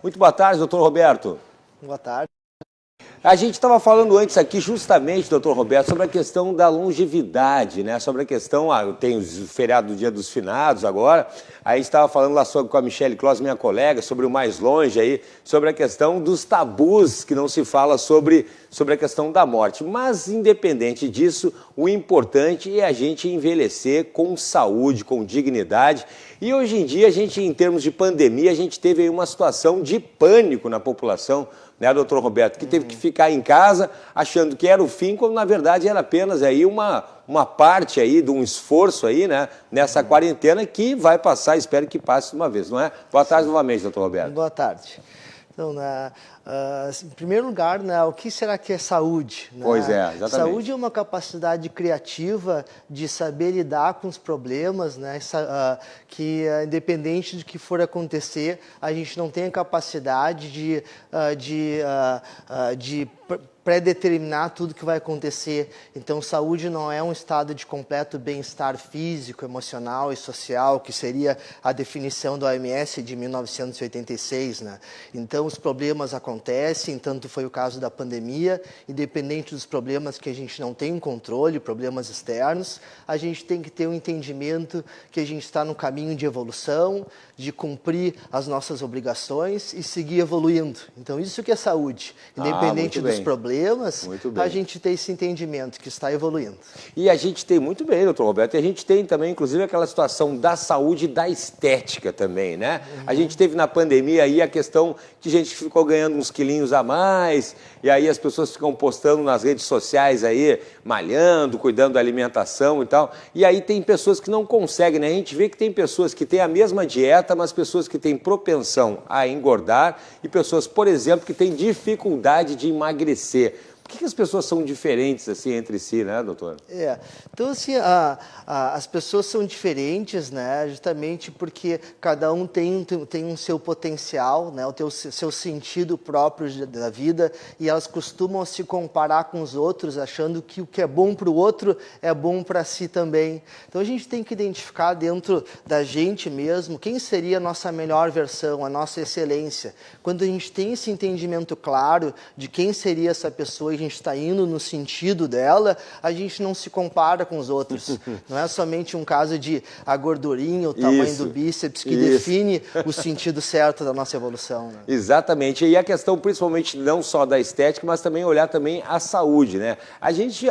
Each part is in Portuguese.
Muito boa tarde, doutor Roberto. Boa tarde. A gente estava falando antes aqui justamente, doutor Roberto, sobre a questão da longevidade, né? Sobre a questão, tem o feriado do Dia dos Finados agora, aí a gente estava falando lá com a Michele Clos, minha colega, sobre o Mais Longe aí, sobre a questão dos tabus que não se fala sobre a questão da morte. Mas, independente disso, o importante é a gente envelhecer com saúde, com dignidade. E hoje em dia, em termos de pandemia, a gente teve aí uma situação de pânico na população, né, doutor Roberto, que teve que ficar em casa achando que era o fim, quando na verdade era apenas aí uma parte aí de um esforço aí, né, nessa quarentena que vai passar, espero que passe de uma vez, não é? Boa tarde novamente, doutor Roberto. Boa tarde. Então, em primeiro lugar, o que será que é saúde? Pois é, exatamente. Saúde é uma capacidade criativa de saber lidar com os problemas, que independente do que for acontecer, a gente não tem a capacidade de pré-determinar tudo que vai acontecer. Então, saúde não é um estado de completo bem-estar físico, emocional e social, que seria a definição da OMS de 1986, né? Então, os problemas acontecem, tanto foi o caso da pandemia, independente dos problemas que a gente não tem controle, problemas externos, a gente tem que ter um entendimento que a gente está no caminho de evolução, de cumprir as nossas obrigações e seguir evoluindo. Então, isso que é saúde, independente dos problemas, a gente tem esse entendimento que está evoluindo. E a gente tem muito bem, doutor Roberto, e a gente tem também, inclusive, aquela situação da saúde e da estética também, né? A gente teve na pandemia aí a questão de gente que ficou ganhando uns quilinhos a mais, e aí as pessoas ficam postando nas redes sociais aí, malhando, cuidando da alimentação e tal, e aí tem pessoas que não conseguem, né? A gente vê que tem pessoas que têm a mesma dieta, mas pessoas que têm propensão a engordar e pessoas, por exemplo, que têm dificuldade de emagrecer. Por que as pessoas são diferentes assim entre si, né, doutor? Então, assim, as pessoas são diferentes, né, justamente porque cada um tem um seu potencial, né, seu sentido próprio da vida, e elas costumam se comparar com os outros, achando que o que é bom para o outro é bom para si também. Então, a gente tem que identificar dentro da gente mesmo quem seria a nossa melhor versão, a nossa excelência. Quando a gente tem esse entendimento claro de quem seria essa pessoa, a gente está indo no sentido dela, a gente não se compara com os outros. Não é somente um caso de a gordurinha, o tamanho do bíceps que define o sentido certo da nossa evolução. Né? Exatamente. E a questão principalmente não só da estética, mas também olhar também a saúde, né? A gente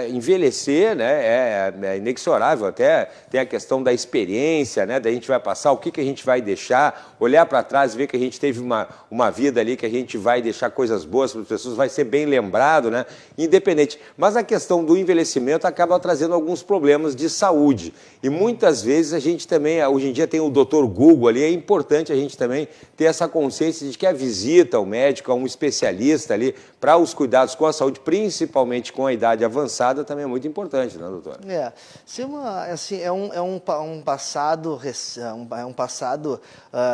envelhecer, né, é inexorável, até tem a questão da experiência, né, da gente vai passar, o que a gente vai deixar, olhar para trás, ver que a gente teve uma vida ali, que a gente vai deixar coisas boas para as pessoas, vai ser bem lembrado, né? Independente. Mas a questão do envelhecimento acaba trazendo alguns problemas de saúde. E muitas vezes a gente também, hoje em dia tem o Dr. Google ali, é importante a gente também ter essa consciência de que a visita ao médico, a um especialista ali, para os cuidados com a saúde, principalmente com a idade avançada, também é muito importante, né, doutor? É um passado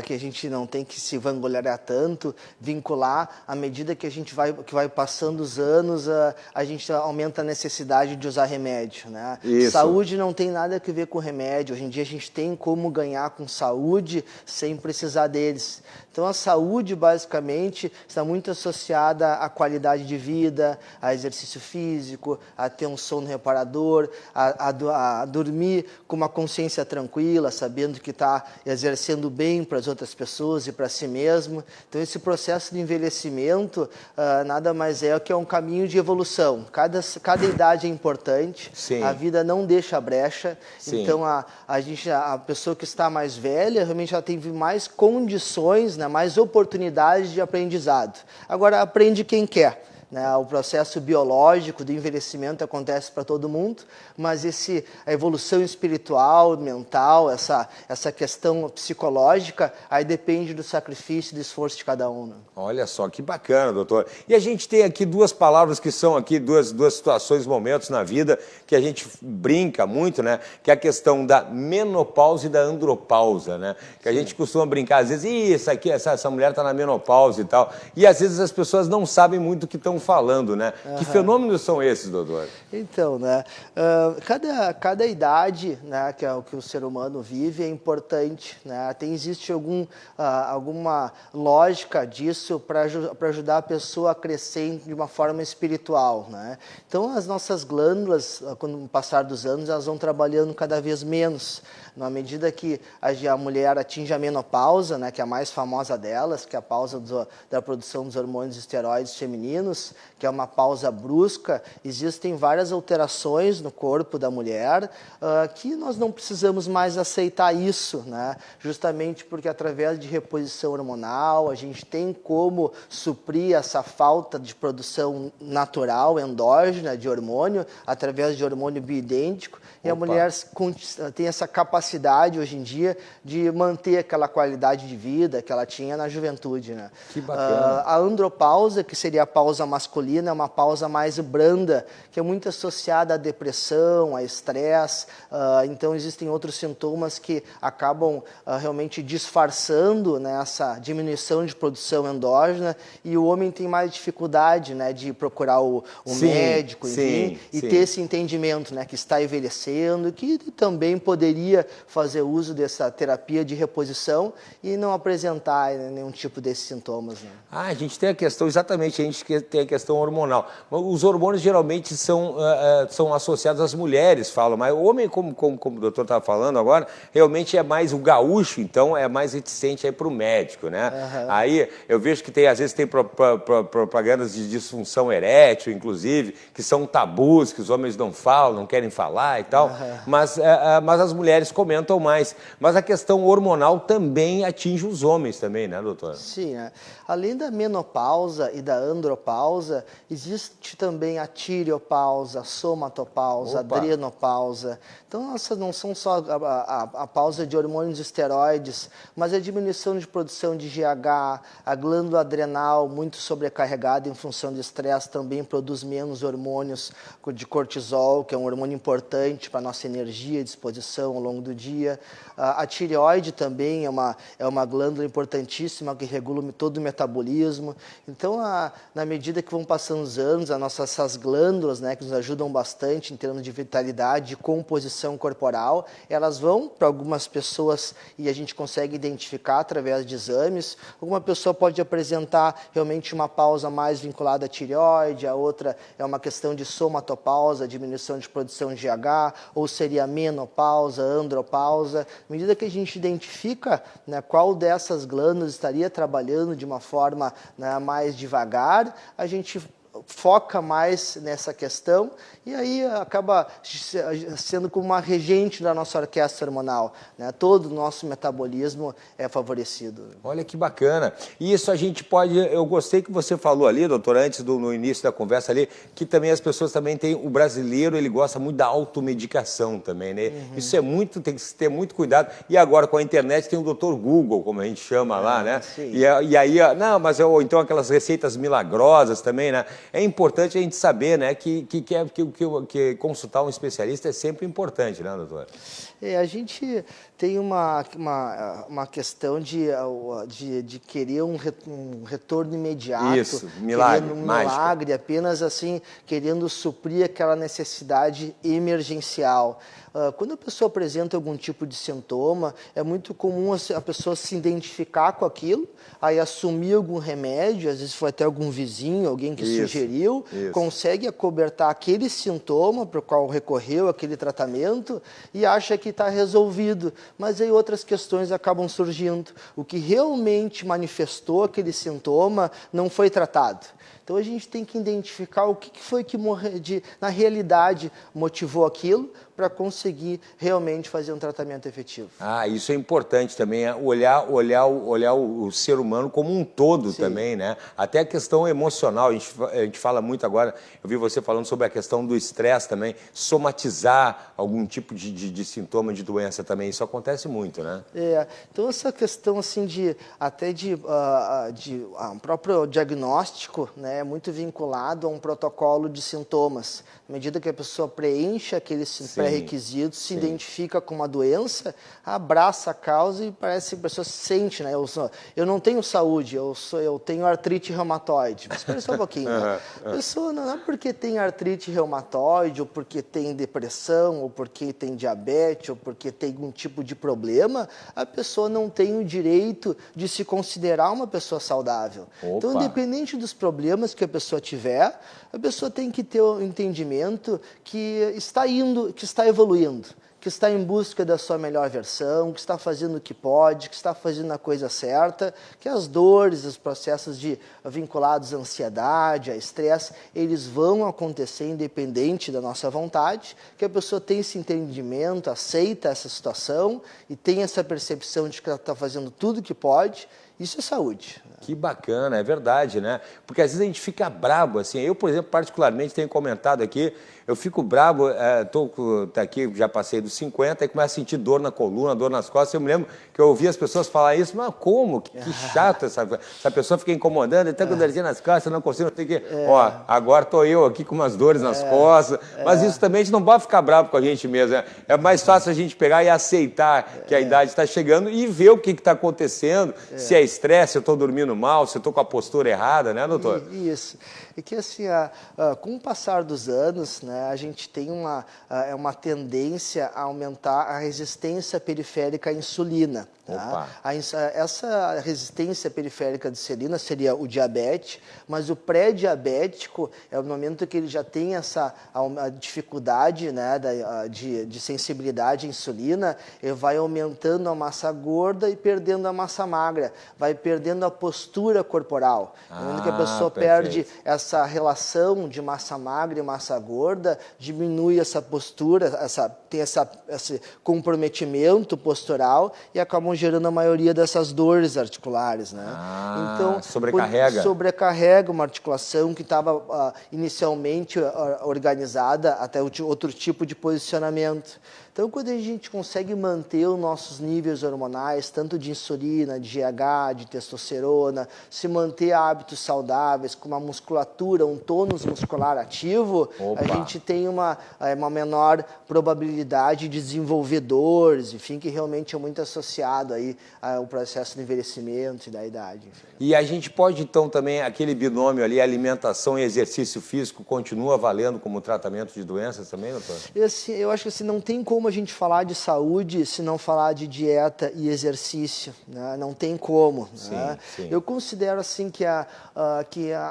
que a gente não tem que se vangloriar tanto, vincular à medida que a gente vai passando os anos, a gente aumenta a necessidade de usar remédio, né? Saúde não tem nada a ver com remédio. Hoje em dia a gente tem como ganhar com saúde sem precisar deles. Então a saúde basicamente está muito associada à qualidade de vida, a exercício físico, a ter um sono reparador, a dormir com uma consciência tranquila, sabendo que está exercendo bem para as outras pessoas e para si mesmo. Então esse processo de envelhecimento nada mais é que é um caminho de evolução. Cada idade é importante. Sim. A vida não deixa brecha. Sim. Então a pessoa que está mais velha realmente ela tem mais condições, né, mais oportunidades de aprendizado. Agora aprende quem quer. Né? O processo biológico do envelhecimento acontece para todo mundo, mas a evolução espiritual, mental, essa questão psicológica, aí depende do sacrifício e do esforço de cada um. Né? Olha só, que bacana, doutor. E a gente tem aqui duas palavras que são aqui duas situações, momentos na vida que a gente brinca muito, né? Que é a questão da menopausa e da andropausa, né? Que a gente costuma brincar, às vezes, essa mulher está na menopausa e tal. E às vezes as pessoas não sabem muito o que estão falando, né? Que fenômenos são esses, doutor? Então, né, cada idade, né, que é o que o ser humano vive é importante, né? Existe alguma lógica disso para ajudar a pessoa a crescer de uma forma espiritual, né? Então, as nossas glândulas, com o passar dos anos, elas vão trabalhando cada vez menos. Na medida que a mulher atinge a menopausa, né, que é a mais famosa delas, que é a pausa da produção dos hormônios esteroides femininos, que é uma pausa brusca, existem várias alterações no corpo da mulher que nós não precisamos mais aceitar isso, né? Justamente porque através de reposição hormonal a gente tem como suprir essa falta de produção natural, endógena de hormônio, através de hormônio bioidêntico. E a mulher tem essa capacidade hoje em dia de manter aquela qualidade de vida que ela tinha na juventude, né? Que bacana. A andropausa, que seria a pausa masculina, é uma pausa mais branda, que é muito associada à depressão, a estresse. Então existem outros sintomas que acabam realmente disfarçando, né, essa diminuição de produção endógena, e o homem tem mais dificuldade, né, de procurar o médico, enfim, e ter esse entendimento, né, que está envelhecendo, que também poderia fazer uso dessa terapia de reposição e não apresentar nenhum tipo desses sintomas, né? A gente tem a questão, exatamente, a gente tem a questão hormonal. Os hormônios geralmente são associados às mulheres, falam, mas o homem, como o doutor estava falando agora, realmente é mais o gaúcho, então é mais reticente para o médico, né? Aí eu vejo que às vezes tem propagandas de disfunção erétil, inclusive, que são tabus, que os homens não falam, não querem falar e tal. Mas as mulheres comentam mais. Mas a questão hormonal também atinge os homens também, né, doutor? Sim, né? Além da menopausa e da andropausa, existe também a tireopausa, a somatopausa, a adrenopausa. Então, essas não são só a pausa de hormônios esteroides, mas a diminuição de produção de GH, a glândula adrenal muito sobrecarregada em função de estresse também produz menos hormônios de cortisol, que é um hormônio importante para a nossa energia e disposição ao longo do dia. A tireoide também é uma glândula importantíssima que regula todo o metabolismo. Então, na medida que vão passando os anos, essas glândulas, né, que nos ajudam bastante em termos de vitalidade e composição corporal, elas vão para algumas pessoas, e a gente consegue identificar através de exames. Alguma pessoa pode apresentar realmente uma pausa mais vinculada à tireoide, a outra é uma questão de somatopausa, diminuição de produção de GH, ou seria menopausa, andropausa. À medida que a gente identifica, né, qual dessas glândulas estaria trabalhando de uma forma, né, mais devagar, a gente foca mais nessa questão e aí acaba sendo como uma regente da nossa orquestra hormonal, né? Todo o nosso metabolismo é favorecido. Olha que bacana. E isso a gente pode... Eu gostei que você falou ali, doutor, antes no início da conversa ali, que também as pessoas também têm... O brasileiro, ele gosta muito da automedicação também, né? Isso é muito... Tem que ter muito cuidado. E agora, com a internet, tem o doutor Google, como a gente chama lá, né? E aí... Não, mas então aquelas receitas milagrosas também, né? É importante a gente saber, né, que consultar um especialista é sempre importante, né, doutor? A gente tem uma questão de querer um retorno imediato. Isso, milagre, querendo um milagre, apenas assim, querendo suprir aquela necessidade emergencial. Quando a pessoa apresenta algum tipo de sintoma, é muito comum a pessoa se identificar com aquilo, aí assumir algum remédio, às vezes foi até algum vizinho, alguém que sugeriu, consegue acobertar aquele sintoma para o qual recorreu aquele tratamento e acha que está resolvido, mas aí outras questões acabam surgindo. O que realmente manifestou aquele sintoma não foi tratado. Então a gente tem que identificar o que foi que na realidade motivou aquilo para conseguir realmente fazer um tratamento efetivo. Isso é importante também, olhar o ser humano como um todo também, né? Até a questão emocional, a gente fala muito agora, eu vi você falando sobre a questão do estresse também, somatizar algum tipo de sintoma de doença também, isso acontece muito, né? Então essa questão assim o próprio diagnóstico, né, é muito vinculado a um protocolo de sintomas. À medida que a pessoa preenche pré-requisitos, se identifica com uma doença, abraça a causa e parece que a pessoa se sente, né? Eu não tenho saúde, eu tenho artrite reumatoide. Mas espera só um pouquinho, né? A pessoa não é porque tem artrite reumatoide, ou porque tem depressão, ou porque tem diabetes, ou porque tem algum tipo de problema, a pessoa não tem o direito de se considerar uma pessoa saudável. Opa. Então, independente dos problemas que a pessoa tiver, a pessoa tem que ter o entendimento que está evoluindo, que está em busca da sua melhor versão, que está fazendo o que pode, que está fazendo a coisa certa, que as dores, os processos vinculados à ansiedade, a estresse, eles vão acontecer independente da nossa vontade, que a pessoa tem esse entendimento, aceita essa situação e tem essa percepção de que ela está fazendo tudo o que pode. Isso é saúde. Que bacana, é verdade, né? Porque às vezes a gente fica brabo, assim. Eu, por exemplo, particularmente tenho comentado aqui, eu fico brabo, aqui, já passei dos 50 e começo a sentir dor na coluna, dor nas costas. Eu me lembro que eu ouvi as pessoas falar isso, mas como? Que chato essa pessoa fica incomodando, até com dorzinha nas costas, eu não consigo, não tem que... Ó, agora tô eu aqui com umas dores nas costas, mas isso também a gente não pode ficar bravo com a gente mesmo. É mais fácil a gente pegar e aceitar que a idade está chegando e ver o que está acontecendo, se é estresse, se eu estou dormindo mal, se eu estou com a postura errada, né, doutor? Isso. E que assim, com o passar dos anos, né, a gente tem uma tendência a aumentar a resistência periférica à insulina. Tá? Essa resistência periférica à insulina seria o diabetes, mas o pré-diabético é o momento que ele já tem essa a dificuldade, né, de sensibilidade à insulina, ele vai aumentando a massa gorda e perdendo a massa magra, vai perdendo a postura corporal. Onde que a pessoa perde essa relação de massa magra e massa gorda, diminui essa postura, tem esse comprometimento postural e acabam gerando a maioria dessas dores articulares, né? Então, sobrecarrega uma articulação que estava inicialmente organizada até outro tipo de posicionamento. Então, quando a gente consegue manter os nossos níveis hormonais, tanto de insulina, de GH, de testosterona, se manter hábitos saudáveis, com uma musculatura, um tônus muscular ativo, a gente tem uma menor probabilidade de desenvolver dores, enfim, que realmente é muito associado aí ao processo de envelhecimento e da idade. Enfim. E a gente pode, então, também, aquele binômio ali, alimentação e exercício físico, continua valendo como tratamento de doenças também, doutor? Eu acho que assim, não tem como a gente falar de saúde se não falar de dieta e exercício, né? Não tem como. Sim, né? sim. Eu considero assim que a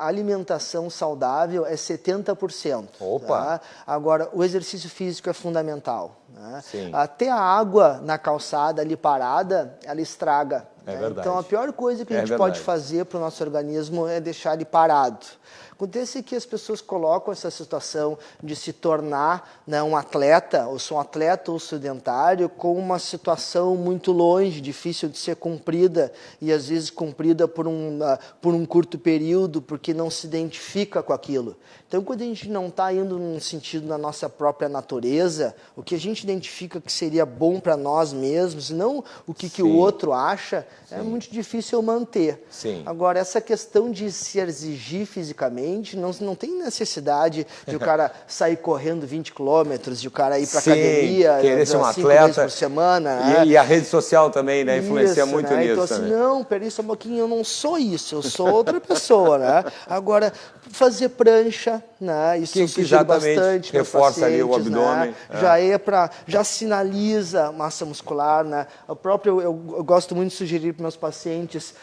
alimentação saudável é 70%. Opa! Tá? Agora, o exercício físico é fundamental. Né? Sim. Até a água na calçada ali parada, ela estraga. É verdade. Então, a pior coisa que a gente pode fazer para o nosso organismo é deixar ele parado. Acontece que as pessoas colocam essa situação de se tornar, né, um atleta, ou sou um atleta ou sedentário, com uma situação muito longe, difícil de ser cumprida, e às vezes cumprida por um curto período, porque não se identifica com aquilo. Então, quando a gente não está indo num sentido da nossa própria natureza, o que a gente identifica que seria bom para nós mesmos, não o que o outro acha, é muito difícil manter. Sim. Agora, essa questão de se exigir fisicamente, não tem necessidade de o cara sair correndo 20 quilômetros, de o cara ir para academia querer ser um 5 atleta vezes por semana. E a rede social também, né? Influencia muito nisso. Então, assim, não, peraí só um pouquinho, eu não sou isso, eu sou outra pessoa, né? Agora, fazer prancha, né? Isso eu sugiro bastante. Reforça ali o abdômen. Né? Já sinaliza massa muscular, né? Eu gosto muito de sugerir para meus pacientes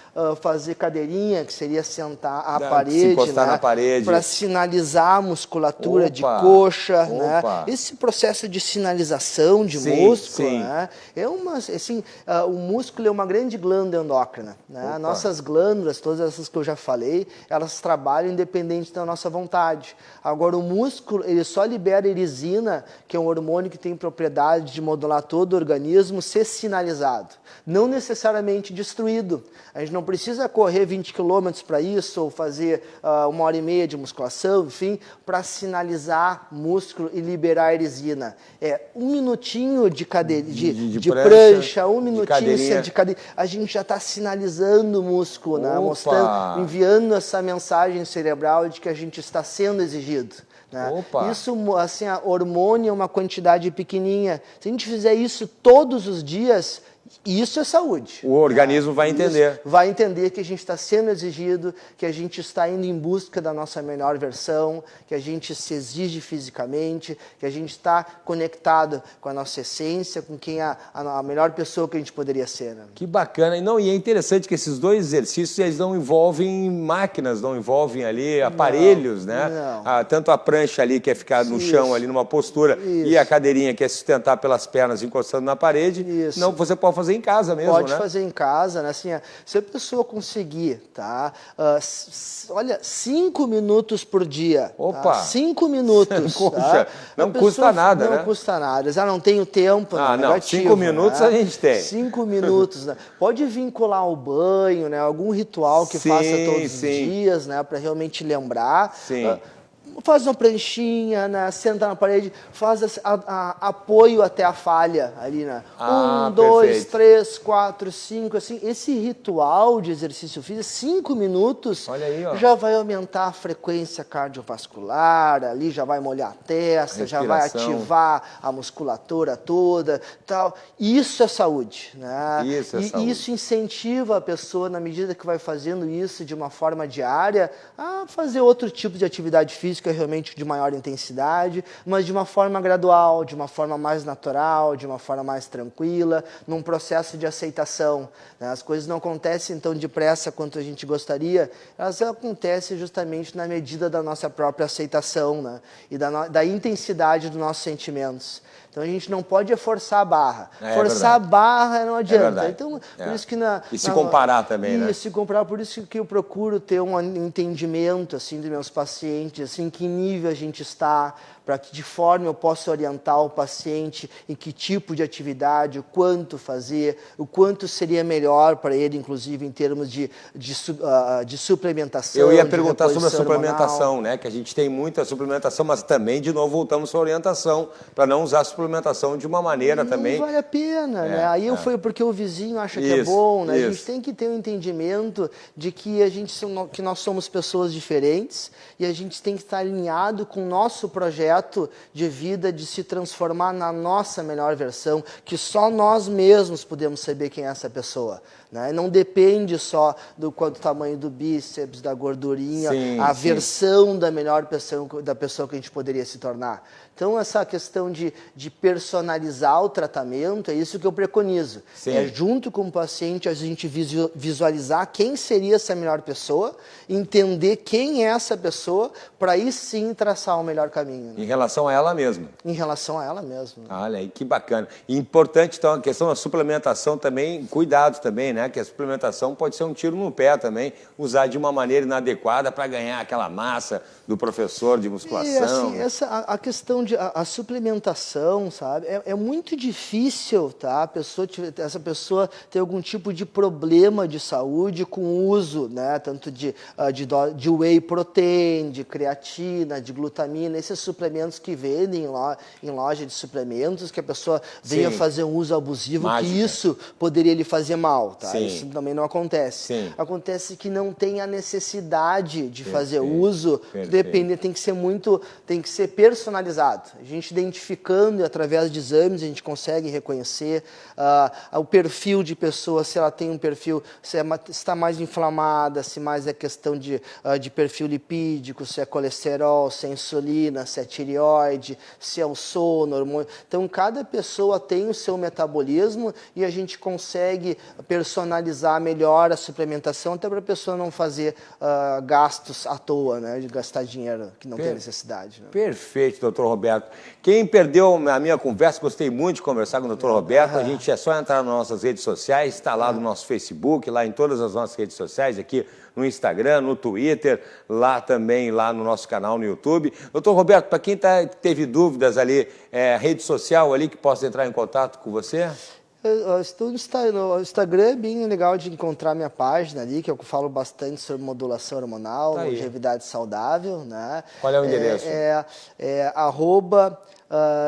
fazer cadeirinha, que seria sentar à parede, se encostar na parede, para sinalizar a musculatura de coxa, né? Esse processo de sinalização de músculo, né? O músculo é uma grande glândula endócrina, né? Nossas glândulas, todas essas que eu já falei, elas trabalham independente da nossa vontade. Agora, o músculo, ele só libera erisina, que é um hormônio que tem propriedade de modular todo o organismo, ser sinalizado, não necessariamente destruído. A gente não precisa correr 20 quilômetros para isso, ou fazer 1h30 de musculação, enfim, para sinalizar músculo e liberar erisina. É 1 minutinho de prancha, 1 minutinho de cadeirinha, a gente já está sinalizando o músculo, né? Mostrando, enviando essa mensagem cerebral de que a gente está sendo exigido. né? Opa. Isso, assim, a hormônio é uma quantidade pequenininha. Se a gente fizer isso todos os dias, isso é saúde. O organismo vai entender. Vai entender que a gente está sendo exigido, que a gente está indo em busca da nossa melhor versão, que a gente se exige fisicamente, que a gente está conectado com a nossa essência, com quem a melhor pessoa que a gente poderia ser. Né? Que bacana. E é interessante que esses dois exercícios eles não envolvem máquinas, não envolvem ali aparelhos, né? Tanto a prancha ali que é ficar no chão, ali numa postura, e a cadeirinha que é sustentar pelas pernas encostando na parede. Não, você pode fazer em casa mesmo, Pode né? fazer em casa, né? Assim, se a pessoa conseguir, tá? Olha, 5 minutos por dia. Opa! Tá? 5 minutos. Poxa, tá? não custa nada, né? Não custa nada. Não tenho tempo, não. Negativo, 5 minutos né? a gente tem. 5 minutos, né? Pode vincular o banho, né? Algum ritual que faça todos os dias, né? Para realmente lembrar. Sim. Faz uma pranchinha, né? Senta na parede, faz apoio até a falha ali, né? 1, 2, 3, 4, 5, assim. Esse ritual de exercício físico, 5 minutos, olha aí, ó, já vai aumentar a frequência cardiovascular, ali já vai molhar a testa, já vai ativar a musculatura toda, tal. Isso é saúde, né? Isso é saúde. Isso incentiva a pessoa, na medida que vai fazendo isso de uma forma diária, a fazer outro tipo de atividade física realmente de maior intensidade, mas de uma forma gradual, de uma forma mais natural, de uma forma mais tranquila, num processo de aceitação. Né? As coisas não acontecem tão depressa quanto a gente gostaria, elas acontecem justamente na medida da nossa própria aceitação, né? E da intensidade dos nossos sentimentos. Então a gente não pode forçar a barra. Forçar a barra não adianta. Então, por isso que se comparar também, né? Se comparar, por isso que eu procuro ter um entendimento assim dos meus pacientes, assim, em que nível a gente está, para que de forma eu possa orientar o paciente em que tipo de atividade, o quanto fazer, o quanto seria melhor para ele, inclusive em termos de suplementação. Eu ia perguntar sobre a suplementação, né? Que a gente tem muita suplementação, mas também, de novo, voltamos à orientação, para não usar a suplementação de uma maneira também. Não vale a pena, né? Aí foi porque o vizinho acha que é bom, né? A gente tem que ter um entendimento de que que nós somos pessoas diferentes e a gente tem que estar alinhado com o nosso projeto de vida, de se transformar na nossa melhor versão, que só nós mesmos podemos saber quem é essa pessoa. Né? Não depende só do tamanho do bíceps, da gordurinha, a versão da melhor pessoa que a gente poderia se tornar. Então, essa questão de personalizar o tratamento, é isso que eu preconizo. É junto com o paciente a gente visualizar quem seria essa melhor pessoa, entender quem é essa pessoa, para aí sim traçar o melhor caminho. Né? Em relação a ela mesma. Em relação a ela mesma. Olha aí, que bacana. E importante, então, a questão da suplementação também, cuidado também, né? Que a suplementação pode ser um tiro no pé também, usar de uma maneira inadequada para ganhar aquela massa do professor de musculação. E assim, a questão a suplementação, sabe, é muito difícil, tá? Essa pessoa ter algum tipo de problema de saúde com o uso, né? Tanto de whey protein, de creatina, de glutamina, esses suplementos que vendem lá em loja de suplementos, que a pessoa venha fazer um uso abusivo, que isso poderia lhe fazer mal, tá? Isso também não acontece. Acontece que não tem a necessidade de fazer uso, tem que ser personalizado. A gente identificando através de exames, a gente consegue reconhecer o perfil de pessoa, se ela tem um perfil, se está mais inflamada, se mais é questão de perfil lipídico, se é colesterol, se é insulina, se é tireoide, se é o sono, hormônio. Então, cada pessoa tem o seu metabolismo e a gente consegue personalizar melhor a suplementação, até para a pessoa não fazer gastos à toa, né, de gastar dinheiro que não tem necessidade. Né? Perfeito, doutor Roberto. Quem perdeu a minha conversa, gostei muito de conversar com o doutor Roberto, a gente é só entrar nas nossas redes sociais, está lá no nosso Facebook, lá em todas as nossas redes sociais, aqui no Instagram, no Twitter, lá também, lá no nosso canal no YouTube. Doutor Roberto, para quem teve dúvidas ali, rede social ali que possa entrar em contato com você? No Instagram é bem legal de encontrar minha página ali, que eu falo bastante sobre modulação hormonal, longevidade saudável. Né? Qual é o endereço?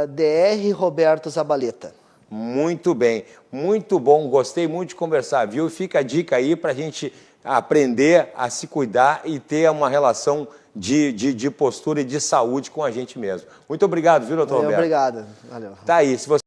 @Dr. Roberto Zabaleta. Muito bem, muito bom, gostei muito de conversar, viu? Fica a dica aí para a gente aprender a se cuidar e ter uma relação de postura e de saúde com a gente mesmo. Muito obrigado, viu, doutor Roberto? Obrigado. Valeu. Tá aí, se você